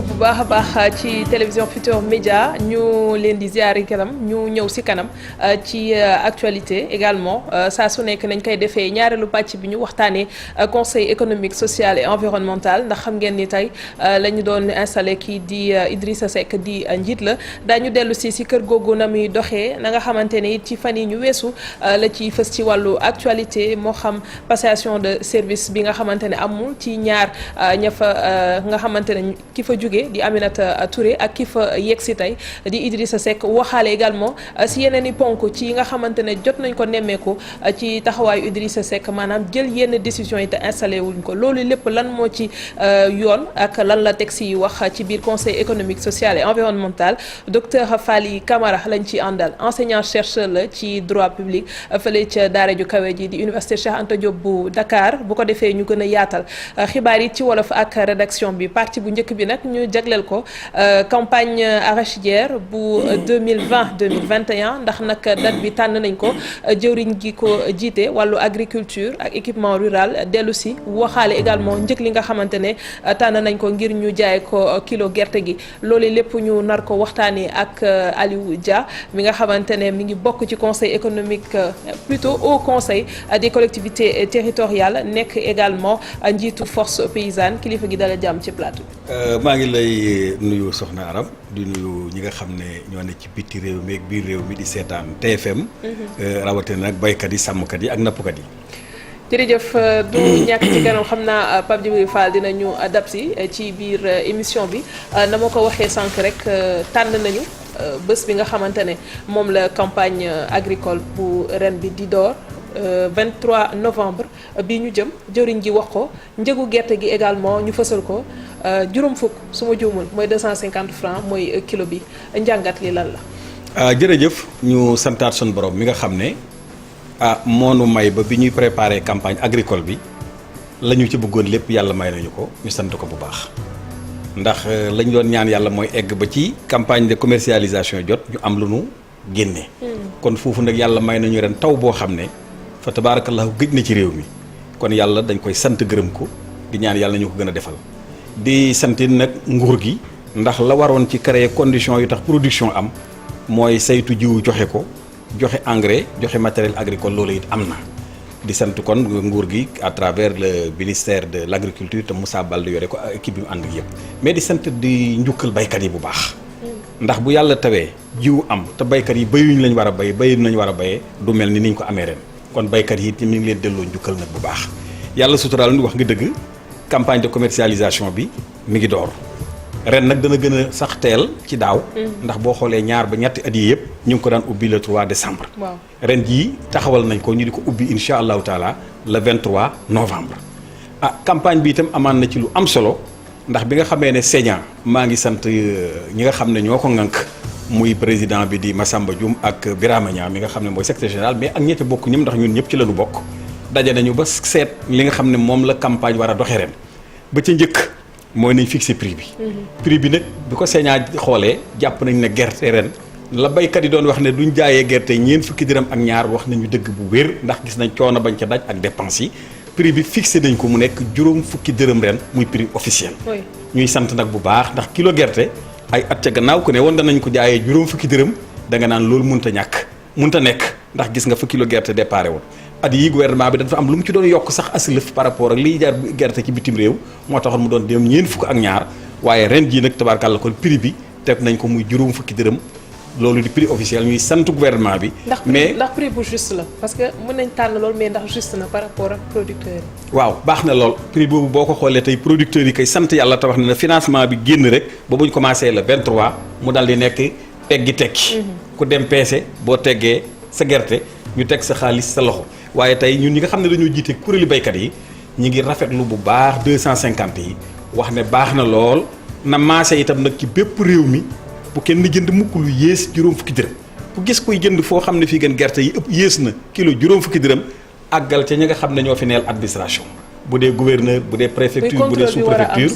bu baax a baax ci télévision Futurs Médias ñu leen di ziar kanam ñu ñëw si kanam ci actualité également saa su nekk nañ koy defee ñaareelu pàcc bi ñu waxtaanee conseil économique social et environnemental ndax xam ngeen ni tey la ñu doon installé kii di Idrissa Seck di njiit la daañu dellu si kër googu na muy doxee na nga xamante ne it ci fan yi ñu weesu la ci fës ci wàllu actualité moo xam passation de service bi nga xamante ne amul ci ñaar ña fa nga xamante ne ki fa jóge di Aminata Touré ak ki fa yegg si tey di Idrissa Seck waxaale également si yeneen i ponk ci nga xamante ne jot nañ ko nemmeeku ci taxawaayu Idrissa Seck maanaam jël yenn décisions yi te installé wuñ ko loolu lépp lan moo ci yoon ak lan la teg si wax ci biir conseil économique social et environnemental docteur Faly Camara lañ ci àndal enseignant chercheur la ci droit public fële ca daara ju kawe ji di université Cheikh Anta Diop bu Dakar bu ko defee ñu gën a yaatal xibaar yi ci wolof ak rédaction bi partie bu njëkk bi nag ñu jagleel ko campagne arachidière bu 2020-2021 ndax nag date bi tànn nañ ko jëwriñ gi ko jiite wàllu agriculture ak équipement rural dellu si waxaale également njëg li nga xamante ne tànn nañ ko ngir ñu jaay ko kilo gerte gi loolu lépp ñu nar ko waxtaanee ak Aliou Dia mi nga xamante ne mi ngi bokk ci conseil économique plutôt au conseil des collectivités territoriales nekk également njiitu force paysanne kilifa gi dala jàmm ci plateau. maa ngi lay nuyu Soxna Arame di nuyu ñi nga xam ne ñoo ne ci biti réew mi ak biir réew mi di seetaan TFM. rawatina nag baykat yi sàmmkat yi ak nappkat yi. jërëjëf du ñàkk ci kanam xam naa Pape Djibril Fall dinañu dab si ci biir émission bi na ma ko waxee sànq rek tànn nañu bés bi nga xamante ne moom la campagne agricole bu ren bi di door 23 novembre bi ñu jëm jëriñ ji wax ko njëgu gerte gi également ñu fësal ko juróom fukk su ma juumul mooy 250 francs mooy kilo bi njàngat li lan la. jërëjëf ñu santaat sun borom mi nga xam ne moonu may ba bi ñuy préparer campagne agricole bi la ñu ci bëggoon lépp yàlla may nañu ko ñu sant ko bu baax ndax lañ doon ñaan yàlla mooy egg ba ci campagne de commercialisation jot ñu am lu nu génne. kon foofu nag yàlla may nañu ren taw boo xam ne fa tabaarakallahu gëj na ci réew mi kon yàlla dañ koy sant gërëm ko di ñaan yàlla ñu ko gën a defal di sant nag nguur gi ndax la waroon ci créer conditions yu tax production am mooy saytu jiwu joxe ko joxe engrais joxe matériel agricole loolu it am na di sant kon nguur gi à travers le ministère de l'agriculture te Moussa Baldé yore ko équipe bi mu ànd yëpp mais di sant di njukkal baykat yi bu baax ndax bu yàlla tawee jiwu am te baykat yi bayuñ lañ war a bay bayuñ lañ war a bayee du mel ni niñ ko amee ren kon baykat yi mi ngi leen delloo njukkal nag bu baax yàlla suturaal ni wax nga dëgg campagne de commercialisation bi mi ngi door ren nag dana gën a sax teel ci daaw ndax boo xoolee ñaar ba ñetti at yi yëpp ñu ngi ko daan ubbi le 3 décembre ren jii taxawal nañ ko ñu di ko ubbi insha allahu taala le 23 novembre campagne bi itam amaan na ci lu am solo ndax bi nga xamee ne Sénat maa ngi sant ñi nga xam ne ñoo ko ŋànk muy président bi di Massamba Dioum ak Birama Niang mi nga xam ne mooy secrétaire général mais ak ñetti bokk ñëm ndax ñun ñëpp ci la ñu bokk daje nañu ba seet li nga xam ne moom la campagne war a doxee ren ba ca njëkk mooy nañ fixé prix bi. prix bi nag bi ko Sénat xoolee jàpp nañ ne gerte ren la baykat yi doon wax ne duñ jaayee gerte ñeent fukki dërëm ak ñaar wax nañu dëgg bu wér ndax gis nañ coono bañ ca daj ak dépense yi prix bi fixé nañ ko mu nekk juróom fukki dërëm ren muy prix officiel. ñuy sant nag bu baax ndax kilo gerte ay at ca gannaaw ku ne woon danañ ko jaayee juróom fukki dërëm danga naan loolu mënut a ñàkk mënut a nekk ndax gis nga fa kilo gerte déparé woon. at yii gouvernement bi dafa am lu mu ci doon yokk sax aslëf par rapport ak liy jaar gerte ci bitim réew moo taxoon mu doon dem ñeent fukk ak ñaar waaye ren jii nag tabaarkàlla kon prix bi teg nañ ko muy juróom fukki dërëm loolu di prix officiel ñuy sant gouvernement bi. ndax prix bu juste la parce que mën nañ tànn loolu mais ndax juste na par rapport ak producteurs yi. waaw baax na lool prix boobu boo ko xoolee tey producteurs yi kay sant yàlla te wax ne financement bi génn rek ba buñ commencé le 23 mu dal di nekk teggi tekki. ku dem peese boo teggee sa gerte ñu teg sa xaalis sa loxo. waaye tey ñun ñi nga xam ne dañoo jiite kuréelu baykat yi ñi ngi rafetlu bu baax 250 yi wax ne baax na lool na maase itam nag ci bépp réew mi bu kenn jënd mukk lu yées juróom fukki dërëm ku gis kuy jënd foo xam ne fii gën gerte yi ëpp yées na kilo juróom fukki dërëm àggal ca ñi nga xam ne ñoo fi neel administration bu dee gouverneur bu dee préfecture bu dee sous-préfecture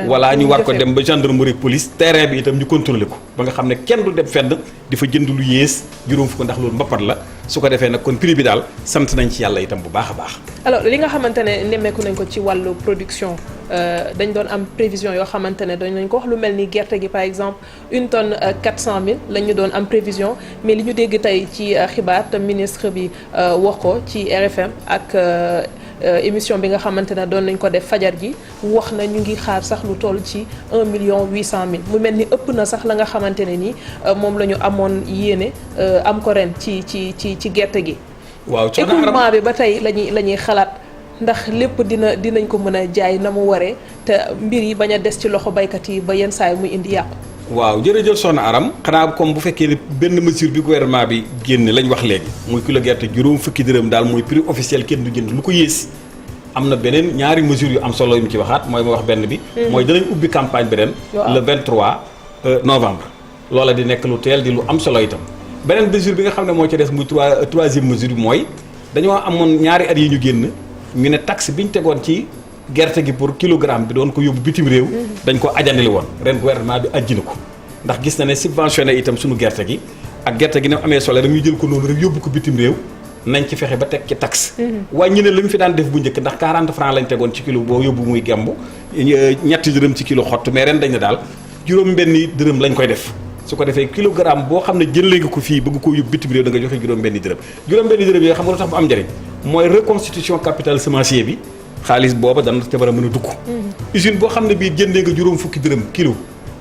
voilà ñu war ko dem ba gendarmerie police terrain bi itam ñu contrôler ko ba nga xam ne kenn du dem fedd di fa jënd lu yées juróom fukk ndax loolu mbappat la su ko defee nag kon prix bi daal sant nañ ci yàlla itam bu baax a baax. alors li nga xamante ne nemmeeku nañ ko ci wàllu production dañ doon am prévision yoo xamante ne dañ nañ ko wax lu mel ni gerte gi par exemple une tonne 400 000 la ñu doon am prévision mais li ñu dégg tey ci xibaar te ministre bi wax ko ci RFM ak émission bi nga xamante ne doon nañ ko def fajar ji wax na ñu ngi xaar sax lu toll ci 1,8 million mu mel ni ëpp na sax la nga xamante ne ni moom la ñu amoon yéene am ko ren ci gerte gi. waaw écoulement bi ba tey la ñuy xalaat ndax lépp dinañ ko mën a jaay na mu waree te mbir yi bañ a des ci loxo baykat yi ba yenn saa yi muy indi yàqu. waaw jërëjëf soxna Aram xanaa comme bu fekkee ne benn mesure bi gouvernement bi génne lañ wax léegi muy kilo gerte juróom fukki dërëm daal mooy prix officiel kenn du jënd lu ko yées am na beneen ñaari mesures yu am solo yu mu ci waxaat mooy ma wax benn bi. mooy danañ ubbi campagne bi ren. le 23 novembre. loola di nekk lu teel di lu am solo itam beneen mesure bi nga xam ne moo ci des muy troisième mesure bi mooy dañoo amoon ñaari at yi ñu génn ñu ne taxe bi ñu tegoon ci. gerte gi pour kilogramme bi doon ko yóbbu bitim réew dañ ko ajandili woon ren gouvernement bi ajji na ko ndax gis na ne subventionné itam suñu gerte gi ak gerte gi ne amee solo rek ñu jël ko noonu rek yóbbu ko bitim réew nañ ci fexe ba teg ci taxe wàññi ne li mu fi daan def bu njëkk ndax 40 francs lañ tegoon ci kilo boo yóbbu muy gemb ñetti dërëm ci kilo xott mais ren dañ ne daal juróom benni dërëm lañ koy def su ko defee kilogramme boo xam ne jëlee nga ko fii bëgg koo yóbbu bitim réew da nga joxe juróom benni dërëm yooyu xam nga lu tax bu am njëriñ mooy reconstitution capital semencier bi xaalis booba dana ca war a mën a dugg usine boo xam ne bii jëndee nga juróom fukki dërëm kilo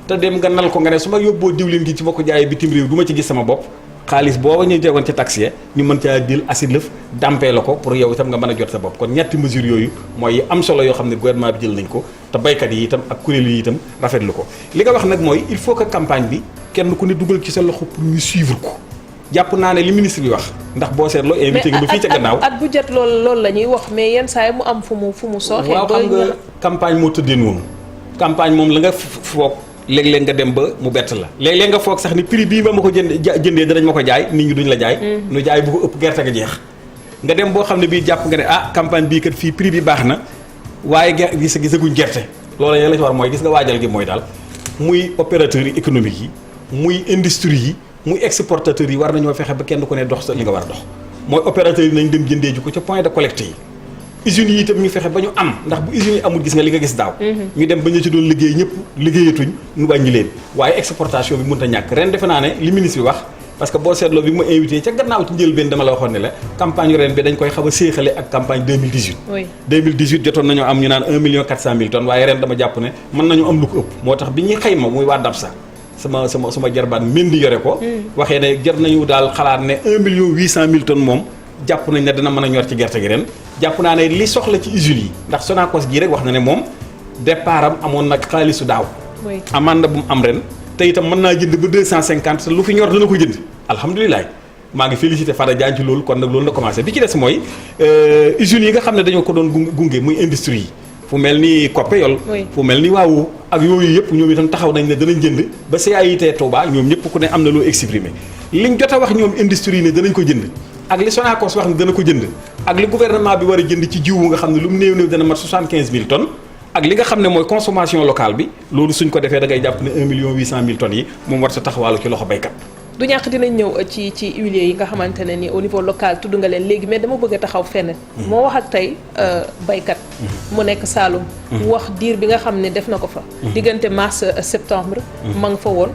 te dem nga nal ko nga ne su ma yóbboo diwlin gi ci ma ko jaayee bitim réew du ma ci gis sama bopp xaalis booba ñuy tegoon ca taxe ñu mën caa jël acide lëf dampee la ko pour yow itam nga mën a jot sa bopp kon ñetti mesures yooyu mooy am solo yoo xam ne gouvernement bi jël nañ ko te baykat yi itam ak kuréel yi itam rafetlu ko li nga wax nag mooy il faut que campagne bi kenn ku ne dugal ci sa loxo pour ñu suivre ko jàpp naa ne li ministre bi wax ndax boo seetloo invité nga ba fii ca gannaaw at bu jot loolu la ñuy wax mais yenn saa yi mu am fu mu sooxee. waaw xam nga campagne moo tëddee noonu campagne moom la nga foog léeg-léeg nga dem ba mu bett la léeg-léeg nga foog sax ni prix bii ba ma ko jëndee danañ ma ko jaay nit ñi duñ la jaay nu jaay bu ko ëpp gerte ga jeex nga dem boo xam ne bii jàpp nga ne campagne bii kat fii prix bi baax na waaye gisaguñ gerte loolu la ci war mooy gis nga waajal gi mooy daal muy opérateurs yi économiques yi muy industrie yi muy exportateurs yi war nañoo fexe ba kenn ku ne dox sa li nga war a dox mooy opérateurs yi nañ dem jëndee ji ko ca point de collecte yi usines yi itam ñu fexe ba ñu am ndax bu usines yi amul gis nga li nga gis daaw ñu dem ba ñu ci doon liggéey ñëpp liggéeyatuñ ñu wàññi leen waaye exportation bi mënut a ñàkk ren defe naa ne li ministre bi wax parce que boo seetloo bi ma invité ca gannaaw ci njëlbeen dama la waxoon ne la campagne ren bi dañ koy xaw a séexale ak campagne 2018 2018 jotoon nañoo am ñu naan 1,4 million tonnes waaye ren dama jàpp ne mën nañu am lu ko ëpp moo tax bi ñuy xayma muy waa DAPSA sama jarbaat Mendy yore ko waxee ne jar nañu daal xalaat ne 1,8 million tonnes moom jàpp nañ ne dana mën a ñor ci gerte gi ren jàpp naa ne li soxla ci usines yi ndax Sonacos gii rek wax na ne moom départ am amoon nag xaalisu daaw amaan na bu mu am ren te itam mën naa jënd ba 250 te lu fi ñor dana ko jënd alhamdulilah maa ngi félicité Fada Diagne ci loolu kon nag loolu la commencé bi ci des mooy usines yi nga xam ne dañoo ko doon gunge muy industrie yi fu mel ni Copéol fu mel ni waawu ak yooyu yëpp ñoom itam taxaw nañ ne danañ jënd ba CAIT Touba ñoom ñëpp ku ne am na loo exprimé liñ jot a wax ñoom industrie yi ne danañ ko jënd ak li Sonacos wax ne dana ko jënd ak li gouvernement bi war a jënd ci jiwu nga xam ne lu mu néew dana mat 75 000 tonnes ak li nga xam ne mooy consommation locale bi loolu suñ ko defee da ngay jàpp ne 1,8 million tonnes yi moom war sa taxawaalu ci loxo baykat du ñàkk dinañ ñëw ci huiliers yi nga xamante ne ni au niveau local tudd nga leen léegi mais dama bëgg a taxaw fenn moo wax ak tey baykat mu nekk Saloum wax diir bi nga xam ne def na ko fa diggante mars septembre ma nga fa woon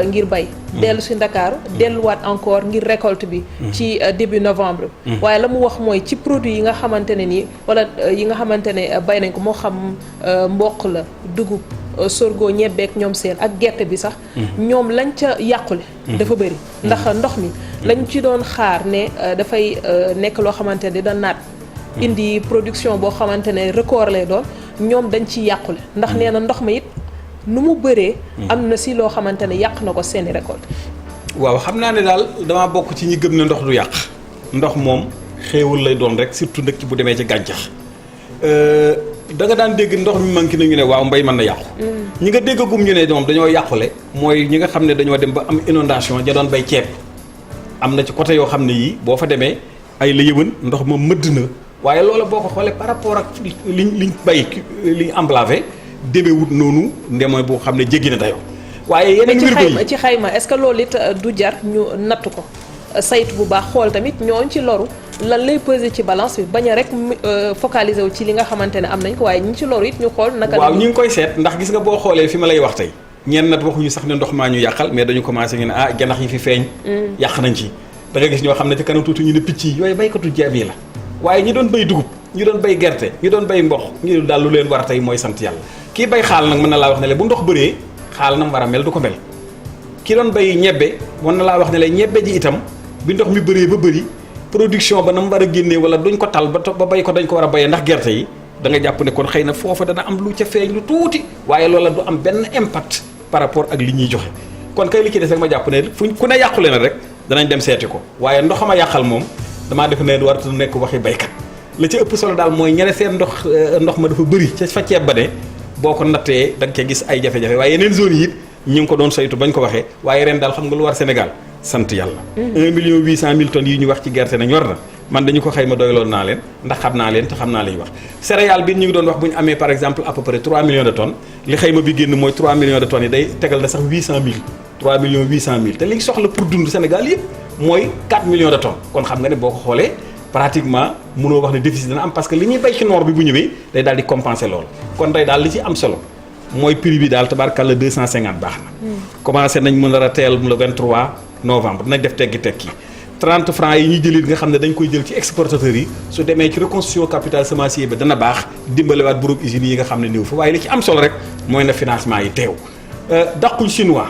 ngir bay dellu si Ndakaaru delluwaat encore ngir récolte bi ci début novembre waaye la mu wax mooy ci produit yi nga xamante ne nii wala yi nga xamante ne bay nañ ko moo xam mboq la dugub sorgho ñebbeek ñoom seen ak gerte bi sax ñoom lañ ca yàqule dafa bëri ndax ndox mi lañ ci doon xaar ne dafay nekk loo xamante ne da naat indi production boo xamante ne record lay doon ñoom dañ ci yàqule ndax nee na ndox ma it nu mu bëree am na si loo xamante ne yàq na ko seeni récolte waaw xam naa ne daal dama bokk ci ñi gëm ne ndox du yàq ndox moom xéewal lay doon rek surtout nag ci bu demee ci gàncax da nga daan dégg ndox mi manqué na ñu ne waaw mbay mën na yàqu ñi nga déggagum ñu ne moom dañoo yàqule mooy ñi nga xam ne dañoo dem ba am inondation ja doon bay ceeb am na ci côté yoo xam ne yii boo fa demee ay la yëwan ndox ma mëdd na waaye loola boo ko xoolee par rapport ak liñ bay liñ emblavé demeewut noonu ndemooy boo xam ne jéggi na dayoo. waaye yeneen wirgo yi ci xayma est-ce que loolu it du jar ñu natt ko saytu bu baax xool tamit ñooñ ci loru lan lay peser ci balance bi bañ a rek focaliser wu ci li nga xamante ne am nañ ko waaye ñi ci loru it ñu xool naka. waaw ñu ngi koy seet ndax gis nga boo xoolee fi ma lay wax tey ñenn nat waxuñu sax ne ndox maa ñu yàqal mais dañu commencé ñu ne janax yi fi feeñ. yàq nañ ci da nga gis ñoo xam ne ci kanam tuuti ñu ne picc yi yooyu baykatu jeeb yi la waaye ñi doon bay dugub ñi doon bay gerte ñi doon bay mboq ñu daal lu leen war tey mooy sant yàlla kii bay xaal nag mën na laa wax ne le bu ndox bëree xaal na mu war a mel du ko mel ki doon bay ñebbe mën na laa wax ne le ñebbe ji itam bi ndox mi bëree ba bëri production ba na mu war a génnee wala duñ ko tal ba bay ko dañ ko war a bayee ndax gerte yi da nga jàpp ne kon xëy na foofa dana am lu ca feeñ lu tuuti waaye loola du am benn impact par rapport ak li ñuy joxe kon kay li ci des rek ma jàpp ne fuñ ku ne yàqule na rek danañ dem seeti ko waaye ndoxama yàqal moom damaa def ne waratu nekk waxi baykat la ci ëpp solo daal mooy ñene seen ndox ma dafa bëri ca fa ceeb ba ne boo ko nattee da nga ca gis ay jafe-jafe waaye yeneen zone yi it ñu ngi ko doon saytu bañ ko waxee waaye ren daal xam nga lu war Sénégal sant yàlla 1,8 million tonnes yi ñu wax ci gerte na ñor na man dañu ko xayma doyloon naa leen ndax xam naa leen te xam naa li ñuy wax céréale bi ñu ngi doon wax bu ñu amee par exemple à peu près 3 millions de tonnes li xayma bi génn mooy 3 millions de tonnes yi day tegal na sax 800 000 3 millions 800 000 te li soxla pour dund Sénégal yëpp mooy 4 millions de tonnes kon xam nga ne boo ko xoolee pratiquement mënoo wax ne déficit dana am parce que li ñuy bay ci noor bi bu ñëwee day daal di compenser loolu kon day daal li ci am solo mooy prix bi daal tabaarkalla 250 baax na. commencé nañ mën a teel le 23 novembre dinañ def teggi 30 francs yi ñuy jëlit nga xam ne dañ koy jël ci exportateurs yi su demee ci reconstitution capital semencier bi dana baax dimbalewaat borom usines yi nga xam ne néew fa waaye li ci am solo rek mooy na financement yi teew dàquñ chinois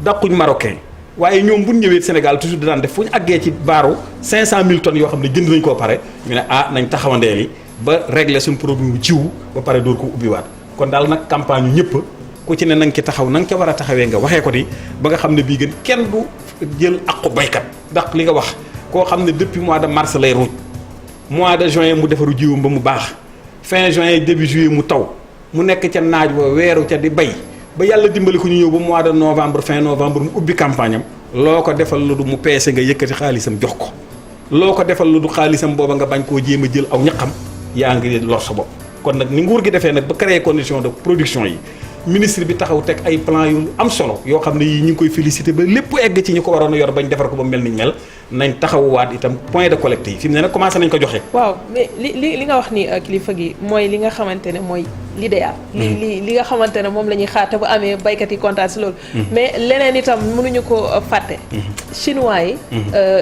dàquñ marocain waaye ñoom bu ñu ñëwee Sénégal toujours daan def fu ñu àggee ci baaru 500 000 tonnes yoo xam ne jënd nañ koo pare ñu ne nañ taxawandeeli ba régler suñu problème bu jiwu ba pare door ko ubbiwaat kon daal nag campagne yu ñëpp ku ci ne na nga ci taxaw na nga ca war a taxawee nga waxee ko ni ba nga xam ne bii gën kenn du jël aqu baykat ndax li nga wax koo xam ne depuis mois de mars lay ruuj mois de juin mu defaru jiwum ba mu baax fin juin début juillet mu taw mu nekk ca naaj wa weeru ca di bay ba yàlla dimbali ko ñu ñëw ba mois de novembre fin novembre mu ubbi campagne am loo ko defal lu du mu peese nga yëkkati xaalisam jox ko loo ko defal lu du xaalisam booba nga bañ koo jéem a jël aw ñaqam yaa ngi lor sa bopp kon nag ni nguur gi defee nag ba créer condition de production yi ministre bi taxaw teg ay plan yu am solo yoo xam ne yii ñu ngi koy félicité ba lépp egg ci ñu ko waroon a yor bañ defar ko ba mel niñ mel nañ taxawuwaat itam point de collecte yi fi mu ne nag commencé nañ ko joxe. waaw mais li nga wax ni kilifa gi mooy li nga xamante ne mooy l'idéal. li nga xamante ne moom la ñuy xaar te bu amee baykat yi kontaan si loolu. mais leneen itam mënuñu ko fàtte. chinois yi.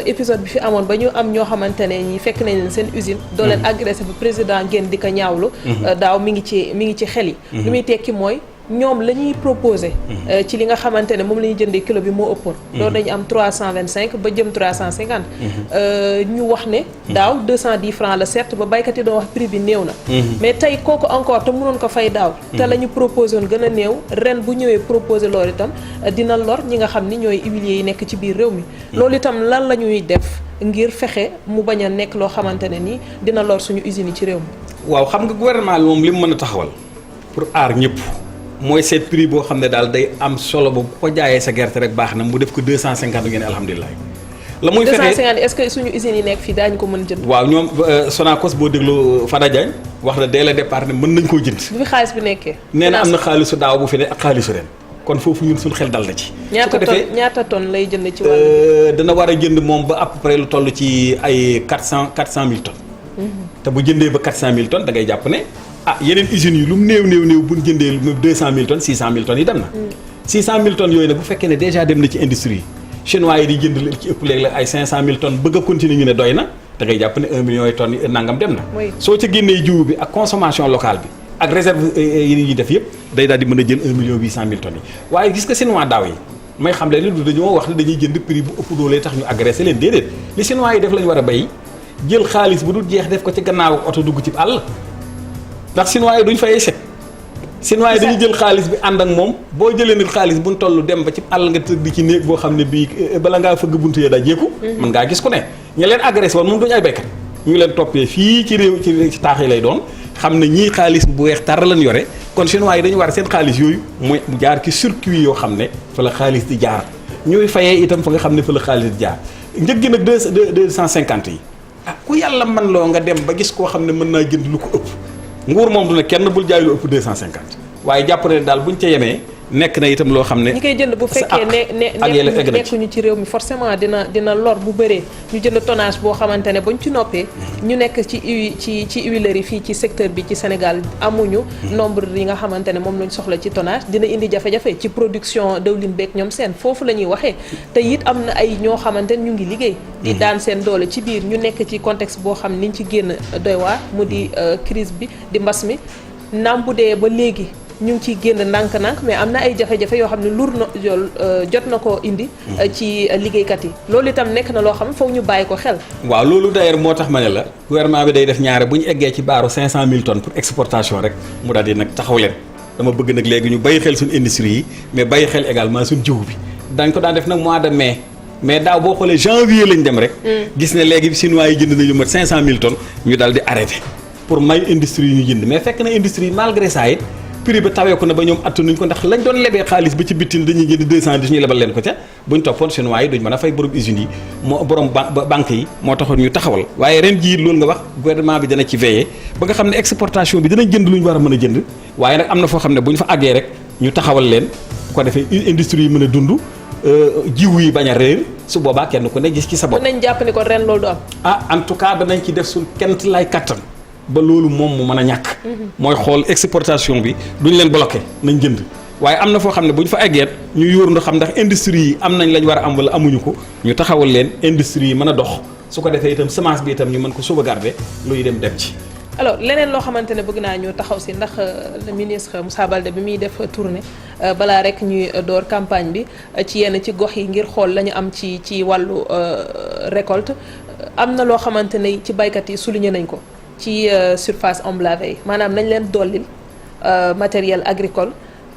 épisode bi fi amoon ba ñu am ñoo xamante ne ñi fekk nañ leen seen usine. doo leen agressé ba président ngeen di ko ñaawlu. daaw mi ngi ci xel yi. li muy tekki mooy. ñoom la ñuy proposé ci li nga xamante ne moom la ñuy jëndee kilo bi moo ëppoon loolu dañu am 325 ba jëm 350 ñu wax ne daaw 210 francs la certes ba baykat yi doon wax prix bi néew na mais tey kooku encore te mënoon ko fay daaw te la ñu proposé woon gën a néew ren bu ñëwee proposé loolu itam dina lor ñi nga xam ni ñooy huiliers yi nekk ci biir réew mi loolu itam lan la ñuy def ngir fexe mu bañ a nekk loo xamante ne ni dina lor suñu usines yi ci réew mi waaw xam nga gouvernement bi moom li mu mën a taxawal pour aar ñëpp mooy seet prix boo xam ne daal day am solo ba bu ko jaayee sa gerte rek baax na mu def ko 250 ngeen alhamdulilah. la muy fexe 250 est-ce que suñu usines yi nekk fii daañu ko mën jënd. waaw ñoom Sonacos boo déglu Fada Diagne wax na dès le départ ne mën nañ koo jënd. bu fi xaalis bi nekkee. nee na am na xaalisu daaw bu fi ne ak xaalisu ren. kon foofu ñun suñu xel dal na ci. su ko defee ñaata tonne lay jënd ci wàllu. dana war a jënd moom ba à peu près lu toll ci ay 400 000 tonnes. te bu jëndee ba 400 000 tonnes da ngay jàpp ne. yeneen usines yi lu mu néew bu ñu jëndee lu 200 000 tonnes 600 000 tonnes yi dem na. 600 000 tonnes yooyu nag bu fekkee ne déjà dem na ci industrie yi chinois yi di jënd ci ëpp léeg-léeg ay 500 000 tonnes bëgg a continuer ñu ne doy na da ngay jàpp ne 1 million yi tonnes nangam dem na. soo ca génnee jiwu bi ak consommation locale bi ak réserve yi ñuy def yëpp day daal di mën a jël 1 million 800 000 tonnes yi waaye gis nga chinois daaw yi may xam leen ni dañoo wax ne dañuy jënd prix bu ëpp doole tax ñu agressé leen déedéet li chinois yi def la ñu war a bay jël xaalis bu dul jeex def ko ci gannaaw oto dugg ci àll ndax chinois yi duñ fayee chèque chinois yi dañuy jël xaalis bi ànd ak moom boo jëlee nit xaalis bu ñu toll dem ba ci àll nga tëdd ci néeg boo xam ne bii bala ngaa fëgg buntu yee dajeeku mën ngaa gis ku ne ñu leen agressé woon moom duñu ay béykat ñu ngi leen toppee fii ci réew ci taax yi lay doon xam ne ñii xaalis bu weex tar lañ yore kon chinois yi dañu war seen xaalis yooyu mooy mu jaar ci circuit yoo xam ne fa la xaalis di jaar ñuy fayee itam fa nga xam ne fa la xaalis di jaar njëg gi nag 250 yi ku yàlla man loo nga dem ba gis koo xam ne mën naa jënd lu ko ëpp nguur moom du ne kenn bul jaay lu ëpp 250 waaye jàpp ne daal buñ ca yemee nekk na itam loo xam ne. ñi koy jënd bu fekkee nekkuñu ci réew mi forcément dina lor bu bëree ñu jënd tonnage boo xamante ne bañ ci noppee ñu nekk ci huileries fii ci secteur bi ci Sénégal amuñu nombre yi nga xamante ne moom lañ soxla ci tonnage dina indi jafe-jafe ci production dëwlin beeg ñoom seen foofu la ñuy waxee te it am na ay ñoo xamante ne ñu ngi liggéey di daan seen doole ci biir ñu nekk ci contexte boo xam niñ ci génn doy waar mu di crise bi di mbas mi naam bu dee ba léegi ñu ngi ciy génn ndànk-ndànk mais am na ay jafe-jafe yoo xam ne lur na jot na koo indi ci liggéeykat yi loolu itam nekk na loo xam ne foog ñu bàyyi ko xel. waaw loolu d'ailleurs moo tax ma ne la gouvernement bi day def ñaare bu ñu eggee ci baaru 500 000 tonnes pour exportation rek mu daal di nag taxaw leen dama bëgg nag léegi ñu bàyyi xel suñu industrie yi mais bàyyi xel également suñu jiw bi dañ ko daan def nag mois de mai mais daaw boo xoolee janvier lañ dem rek. gis ne léegi chinois yi jënd nañu mat 500 000 tonnes ñu daal di arrêté pour may industrie yi ñu jënd mais fekk na industrie malgré ça it prix ba tawee ko na ba ñoom attanuñ ko ndax lañ doon lebee xaalis ba ci bitim dañuy jënd 210 ñu lebal leen ko ca buñ toppoon chinois yi duñ mën a fay borom usines yi moo borom banque yi moo taxoon ñu taxawal waaye ren jii loolu nga wax gouvernement bi dana ci veiller ba nga xam ne exportation bi dinañ jënd lu ñu war a mën a jënd waaye nag am na foo xam ne bu ñu fa àggee rek ñu taxawal leen bu ko defee industrie yi mën a dund jiwu yi bañ a réer su boobaa kenn ku ne gis ci sa bopp. nañ jàpp ni ko ren loolu du am. en tout cas danañ ci def suñ kent lay kattan ba loolu moom mu mën a ñàkk. mooy xool exportation bi duñ leen bloqué nañ jënd waaye am na foo xam ne bu ñu fa eggeet ñu yóor na xam ndax industrie yi am nañ lañ war a am wala amuñu ko ñu taxawal leen industrie yi mën a dox su ko defee itam semence bi itam ñu mën ko sauvegarder luy dem ci. alors leneen loo xamante ne bëgg naa ñu taxaw si ndax le ministre Moussa Baldé bi muy def tournée balaa rek ñuy door campagne bi ci yenn ci gox yi ngir xool la ñu am ci wàllu récolte am na loo xamante ne ci baykat yi souligné nañ ko. ci surface emblavée yi maanaam nañ leen dollil matériel agricole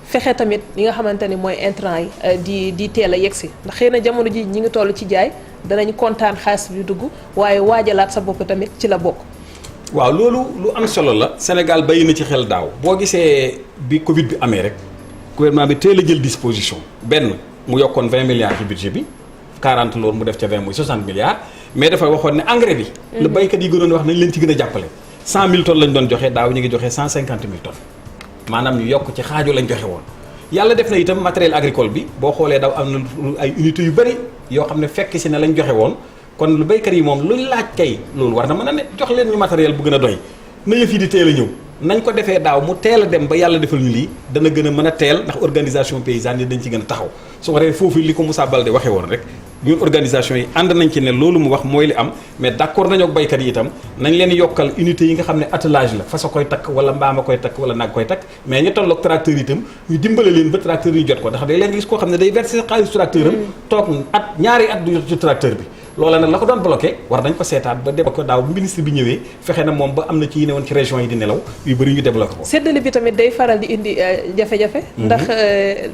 fexe tamit li nga xamante ni mooy intrant yi di teel a yegsi ndax xëy na jamono ji ñi ngi toll ci jaay danañ kontaan xaalis bi dugg waaye waajalaat sa bopp tamit ci la bokk. waaw loolu lu am solo la Sénégal bàyyi na ci xel daaw boo gisee bi Covid bi amee rek gouvernement bi teel a jël disposition benn mu yokkoon 20 milliards ci budget bi 40 loolu mu def ca 20 muy 60 milliards. mais dafa waxoon ne engrais bi. la baykat yi gënoon wax nañ leen ci gën a jàppale. 100 000 tonnes lañ doon joxe daaw ñu ngi joxe 150 000 tonnes maanaam ñu yokk ci xaaju lañ joxe woon. yàlla def na itam matériel agricole bi boo xoolee daaw am na ay unités yu bëri yoo xam ne fekk si ne lañ joxe woon kon lu baykat yi moom luñ laaj kay loolu war na mën a ne jox leen ñu matériel bu gën a doy na yëf yi di teel a ñëw. nañ ko defee daaw mu teel a dem ba yàlla defal ñu lii dana gën a mën a teel ndax organisation paysanne yi dañ ci gën a taxaw su ko defee foofu li ko Moussa Baldé waxee woon rek ñun organisation yi ànd nañ ci ne loolu mu wax mooy li am mais d'accord nañoo ak baykat yi itam nañ leen yokkal unité yi nga xam ne attelage la fas a koy takk wala mbaam a koy takk wala nag koy takk mais ñu tolloog tracteur yi itam ñu dimbale leen ba tracteur yi jot ko ndax day leen gis koo xam ne day verser xaalis tracteur am toog ñaari at du jot ci tracteur bi loola nag la ko doon bloqué war nañ ko seetaat ba débloqué ko daaw bu ministre bi ñëwee fexe na moom ba am na ci yi ne woon ci région yi di nelaw yu bëri ñu débloqué ko. séddale bi tamit day faral di indi jafe-jafe. ndax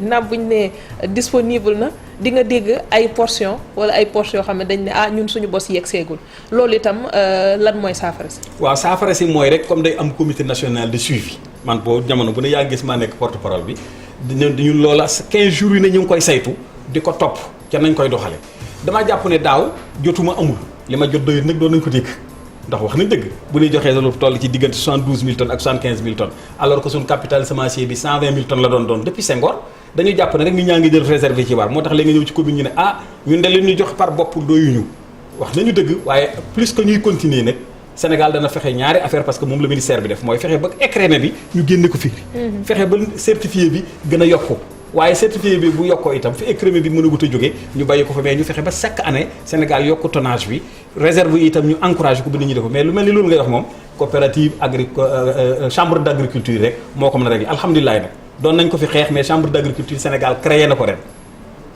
naam buñ ne disponible na di nga dégg ay portion wala ay poches yoo xam ne dañ ne ñun suñu bos yegg seegul loolu itam lan mooy saafara si. waaw saafara si mooy rek comme day am comité national de suivi man boo jamono bu ne yaa gis maa nekk porte parole bi ñun loola 15 jours yi ne ñu ngi koy saytu di ko topp ca nañ koy doxale damaa jàpp ne daaw jotuma amul li ma jot doyut nag doon nañ ko dégg ndax wax nañ dëgg bu ñuy joxee lu toll ci diggante 72 000 tonnes ak 75 000 tonnes alors que suñu capital semencier bi 120 000 tonnes la doon depuis Senghor dañuy jàpp ne rek nit ñaa ngi jël réservé ci war moo tax léegi nga ñëw ci commune ñu ne ñun de leen ñu jox par bopp doyuñu wax nañu dëgg waaye plus que ñuy continuer nag Sénégal dana fexe ñaari affaire parce que moom la ministère bi def mooy fexe ba écrémé bi ñu génne ko fii fexe ba certifié bi gën a yokku waaye certifié bi bu yokkoo itam fi écrémé bi mën a gut a jóge ñu bàyyi ko fa mais ñu fexe ba chaque année Sénégal yokku tonnage bi réserve yi itam ñu encouragé ko ba nit ñi def ko mais lu mel ni loolu ngay wax moom coopérative chambre d' agriculture rek moo ko mën a régler alhamdulilah nag doon nañ ko fi xeex mais chambre d' agriculture Sénégal créé na ko ren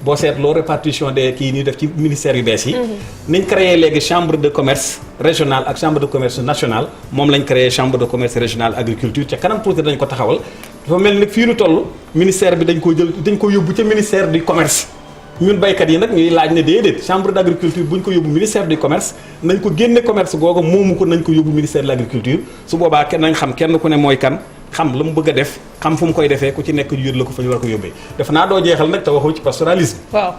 boo seetloo répartition des kii nii def ci ministère yu bees yi niñ créé léegi chambre de commerce régional ak chambre de commerce national moom lañ créé chambre de commerce régional agriculture ca kanam tuuti dañ ko taxawal dafa mel ni nag fii nu toll ministère bi dañ ko yóbbu ca ministère du commerce ñun baykat yi nag ñuy laaj ne déedéet chambre d' agriculture bu ñu ko yóbbu ministère du commerce nañ ko génne commerce googu moomu ko nañ ko yóbbu ministère de l' agriculture su boobaa kenn nañ xam kenn ku ne mooy kan xam la mu bëgg a def xam fu mu koy defee ku ci nekk ñu yët la ko fa ñu war ko yóbbee def naa doo jeexal nag te waxoo ci pastoralisme. waaw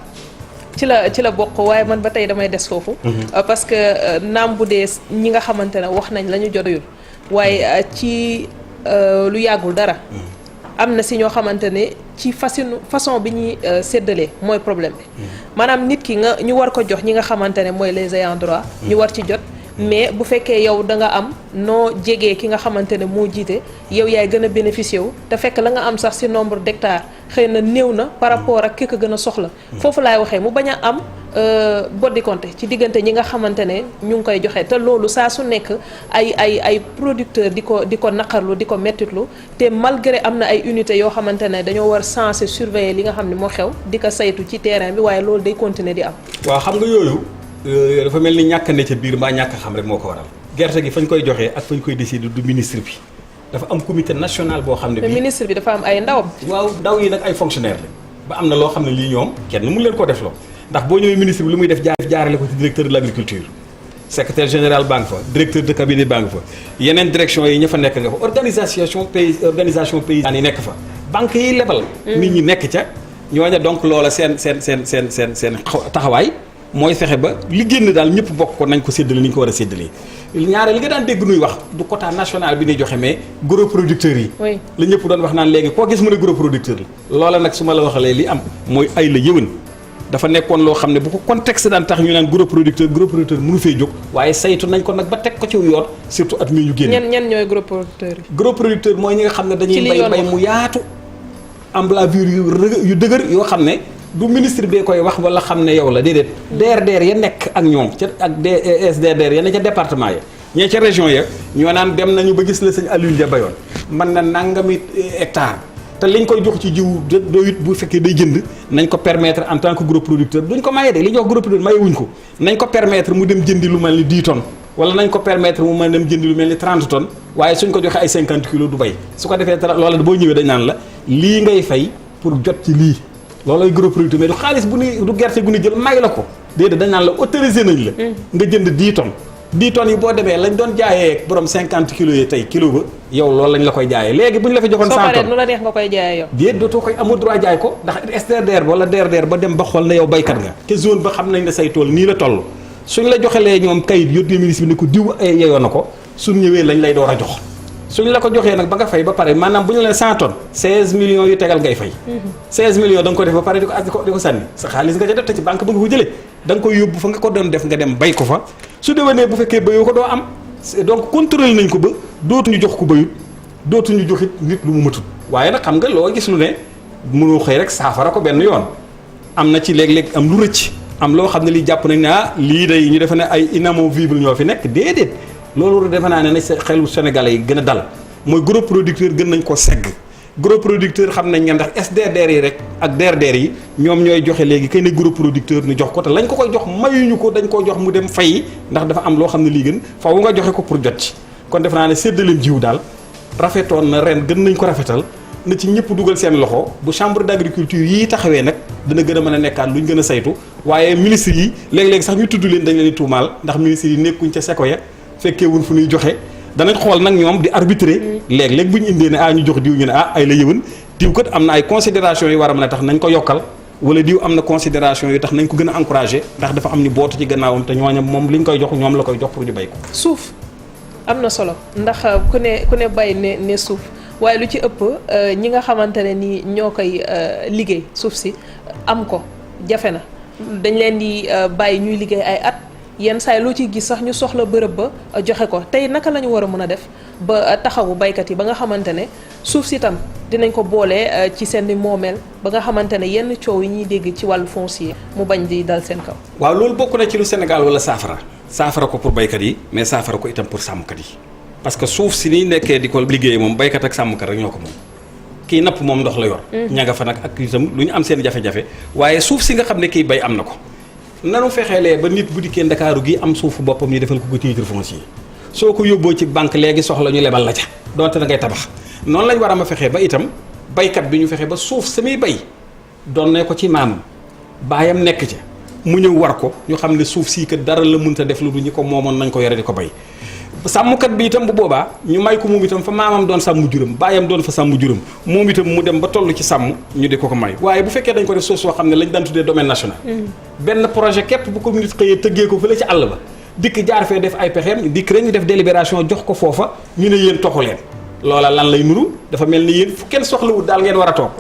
ci la bokk waaye man ba tey damay des foofu. parce que naam bu dee ñi nga xamante ne wax nañ la ñu jotayul waaye ci lu yàggul dara. am na si ñoo xamante ne ci façon bi ñuy séddalee mooy problème bi maanaam nit ki ñu war ko jox ñi nga xamante ne mooy les ayants droit ñu war ci jot mais bu fekkee yow da nga am noo jegee ki nga xamante ne moo jiite yow yaay gën a bénéficier wu te fekk la nga am sax ci nombre d'hectares xëy na néew na par rapport ak ki ko gën a soxla foofu laay waxee mu bañ a am boddi compte ci diggante ñi nga xamante ne ñu ngi koy joxe te loolu saa su nekk ay producteurs di ko naqarlu di ko mettitlu te malgré am na ay unités yoo xamante ne dañoo war censé surveiller li nga xam ne moo xew di ko saytu ci terrain bi waaye loolu day continuer di am. waaw xam nga yooyu dafa mel ni ñàkk ne ca biir mbaa ñàkk xam rek moo ko waral gerte gi fañ koy joxee ak fañ koy décider du ministre bi dafa am comité national boo xam ne. mais ministre bi dafa am ay ndawam. waaw ndaw yi nag ay fonctionnaire lañ ba am na loo xam ne lii ñoom kenn mu leen koo def loo ndax boo ñëwee ministre bi lu muy def jaarale ko ci directeur de l'agriculture secrétaire général baa nga fa directeur de cabinet baa nga fa yeneen direction yi ña fa nekk nga fa organisation paysanne yi nekk fa banque yi lebal nit ñi nekk ca ñooña donc loola seen taxawaay mooy fexe ba li génn daal ñëpp bokk ko nañ ko séddale ni ñu ko war a séddalee ñaare li nga daan dégg nuy wax du quota national bi ñuy joxe mais gros producteurs yi la ñëpp doon wax naan léegi koo gis mu ne gros producteur la loola nag su ma la waxalee li am mooy ay la yëwan dafa nekkoon loo xam ne bu ko contexte daan tax ñu naan gros producteur mënu fee jóg waaye saytu nañ ko nag ba teg ko ci yoon surtout at mi ñu génn. ñan ñooy gros producteurs yi. gros producteur mooy ñi nga xam ne dañuy bay mu yaatu envergure yu dëgër yoo xam ne du ministre bee koy wax wala xam ne yow la déedéet. DRDR ya nekk ak ñoom ca ak SDRDR ya ne ca département ya ñee ca région ya ñoo naan dem nañu ba gis la sëñ Aliou Dia bayoon mën na nangami hectare te liñ koy jox ci jiw doyut bu fekkee day jënd nañ ko permettre en tant que gros producteur duñ ko maye de li ñuy wax gros producteur maye wuñ ko nañ ko permettre mu dem jëndi lu mel ni 10 tonnes wala nañ ko permettre mu mën dem jëndi lu mel ni 30 tonnes waaye suñ ko joxee ay 50 kilos du bay su ko defee loola boo ñëwee dañ naan la lii ngay fay pour jot ci lii loolay gros producteur mais du xaalis bu ni du gerte gu ni jël may la ko déedéet dañ naan la autorisé nañ la nga jënd 10 tonnes 10 tonnes yi boo demee lañ doon jaayee borom 50 kilos yi tey kilo ba yow loolu lañ la koy jaayee léegi bu ñu la fa joxoon 100 tonnes soo paree nu la neex nga koy jaayee yow. déet dootoo koy amoo droit jaay ko ndax SDRDR wala DRDR ba dem ba xool ne yow baykat nga te zone ba xam nañ ne say tool nii la toll suñ la joxelee ñoom kayit yónnee ministre bi ne ko diw yeyoo na ko suñ ñëwee lañ lay door a jox suñ la ko joxee nag ba nga fay ba pare maanaam bu ñu leen 100 tonnes 16 millions yu tegal ngay fay 16 millions da nga ko def ba pare di ko sànni sa xaalis nga ca def te ci banque ba nga ko jëlee da nga koy yóbbu fa nga ko doon def nga dem bay ko fa su déwénee bu fekkee bayoo ko doo am donc contrôle nañ ko ba dootuñu jox ko bayut dootuñu joxit nit lu mu matut waaye nag xam nga loo gis lu ne mënoo xëy rek saafara ko benn yoon am na ci léeg-léeg am lu rëcc am loo xam ne lii jàpp nañ ne lii day ñu defe ne ay inamovible ñoo fi nekk déedéet loolu defe naa ne na xelu Sénégalais yi gën a dal mooy gros producteur gën nañ ko segg gros producteur xam nañ nga ndax SDRDR yi rek ak DRDR yi ñoom ñooy joxe léegi kay ne gros producteur ñu jox ko te lañ ko koy jox mayuñu ko dañ koo jox mu dem fay ndax dafa am loo xam ne lii gën faw nga joxe ko pour jot ci kon defe naa ne séddaleem jiw daal rafetoon na ren gën nañ ko rafetal na ci ñëpp dugal seen loxo bu chambre d'agriculture yii taxawee nag dana gën a mën a nekkaat luñ gën a saytu waaye ministre yi léeg-léeg sax ñu tudd leen dañ leen di tuumaal ndax ministre yi nekkuñ ca seko ya fekkee wuñ fu ñuy joxe danañ xool nag ñoom di arbitrer léeg-léeg bu ñu indee ne ñu jox diw ñu ne ay la yëwan diw kat am na ay considération yu war a mën a tax nañ ko yokkal wala diw am na considération yu tax nañ ko gën a encourager ndax dafa am ñu bootu ci gannaawam te ñooñu moom li ñu koy jox ñoom la koy jox pour ñu bay ko. suuf am na solo ndax ku ne bay ne suuf waaye lu ci ëpp ñi nga xamante ne ni ñoo koy liggéey suuf si am ko jafe na dañ leen di bàyyi ñuy liggéey ay at. yenn saa yi loo ciy gis sax ñu soxla bërëb ba joxe ko tey naka la ñu war a mën a def ba taxawu baykat yi ba nga xamante ne suuf si tam dinañ ko boole ci seen moomeel ba nga xamante ne yenn coow yi ñuy dégg ci wàllu foncier mu bañ di dal seen kaw. waaw loolu bokk na ci lu Sénégal wala saafara ko pour baykat yi mais saafara ko itam pour sàmmkat yi parce que suuf si ni nekkee di ko liggéey moom baykat ak sàmmkat rek ñoo ko moom kii napp moom ndox la yor. ña nga fa nag ak itam lu ñu am seen jafe-jafe waaye suuf si nga xam ne kii bay am na ko. nanu fexeelee ba nit bu dikkee Ndakaaru gi am suufu boppam ñu defal ko titre foncier soo ko yóbboo ci banque léegi soxla ñu lebal la ca donte na ngay tabax noonu lañ war a ma fexee ba itam baykat bi ñu fexe ba suuf samay bay doon ne ko ci maamam baayam nekk ca mu ñëw war ko ñu xam ne suuf sii kat dara la mënta def lu du ñu ko moomoon nañ ko yore di ko bay sàmmkat bi itam bu boobaa ñu may ko moom itam fa maamam doon sàmm juróom baayam doon fa sàmm juróom moom itam mu dem ba toll ci sàmm ñu di ko may waaye bu fekkee dañ ko def suuf soo xam ne lañ daan tuddee domaine national benn projet képp bu communauté xëyee tëggee ko fële ci àll ba dikk jaar fee def ay pexeem dikk rek ñu def délibération jox ko foofa ñu ne yéen toxu leen loola lan lay nuru dafa mel ni yéen fu kenn soxlawut daal ngeen war a toog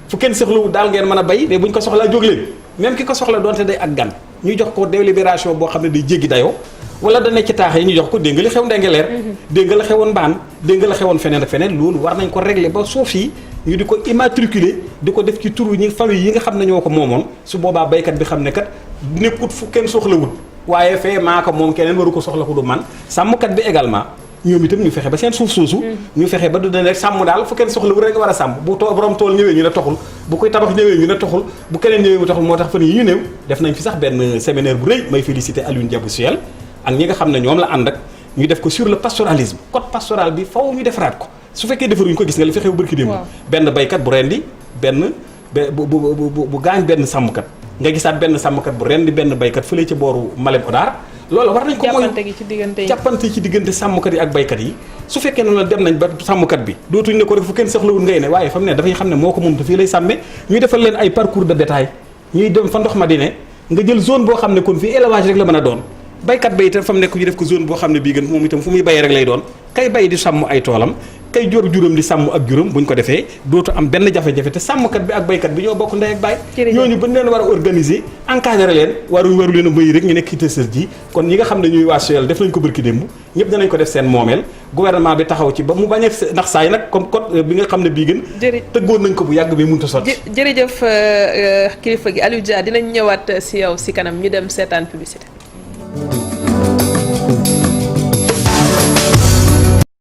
fu kenn soxlawut daal ngeen mën a bay mais bu ñu ko soxlaa jóg leen même ki ko soxla doonte day ak gan ñu jox ko délibération boo xam ne day jéggi dayoo wala da nekk ci taax yi ñu jox ko dégg nga li xew Ndengeleer dégg nga la xewoon Mbaan dégg nga la xewoon feneen ak feneen loolu war nañ ko régler ba suuf yi ñu di ko immatriculer di ko def ci turu ñi famille yi nga xam ne ñoo ko moomoon su boobaa baykat bi xam ne kat nekkut fu kenn soxlawut waaye fee maa ko moom keneen waru ko soxla ko du man sàmmkat bi également ñoom itam ñu fexe ba seen suuf soosu ñu fexe ba du dane rek sàmm daal fu kenn soxlawut rek nga war a sàmm bu borom tool ñëwee ñu ne toxul bu koy tabax ñëwee ñu ne toxul bu keneen ñëwee mu toxul moo tax fan yi ñu néew def nañ fi sax benn séminaire bu rëy may félicité Alioune Diabou Suel ak ñi nga xam ne ñoom la ànd ak ñu def ko sur le pastoralisme code pastoral bi faw ñu defaraat ko su fekkee defaruñu ko gis nga li fi xew bërki démb benn baykat bu rendi benn bu gaañ benn sàmmkat nga gisaat benn sàmmkat bu rendi benn baykat fële ci booru Malem Hodar loolu war nañ ko mooy jàppante ci diggante sàmmkat yi ak baykat yi su fekkee ne la dem nañ ba sàmmkat bi dootuñ ne ko rek fu kenn soxlawul ngay ne waaye fa mu ne dafay xam ne moo ko moom te fii lay sàmme ñuy defal leen ay parcours de détail ñuy dem fa ndox ma di ne nga jël zone boo xam ne kon fii élevage rek la mën a doon baykat ba itam fa mu nekk ñu def ko zone boo xam ne bii gën moom itam fu muy bayee rek lay doon kay bay di sàmm ay toolam kay jor juróom di sàmm ak juróom bu ñu ko defee dootu am benn jafe-jafe te sàmmkat bi ak baykat bi ñoo bokk ndey ak baay ñooñu buñ leen war a organiser encadrer leen waru leen a bëyi rek ñu nekk ci tësër ji kon ñi nga xam ne ñuy waa Suel def nañ ko bërki démb ñëpp danañ ko def seen moomeel gouvernement bi taxaw ci ba mu bañ a ndax saay nag comme code bi nga xam ne bii gën tëggoon nañ ko bu yàgg bi mënut a sotti jërëjëf kilifa gi Aliou Dia dinañ ñëwaat si yow si kanam ñu dem seetaan publicité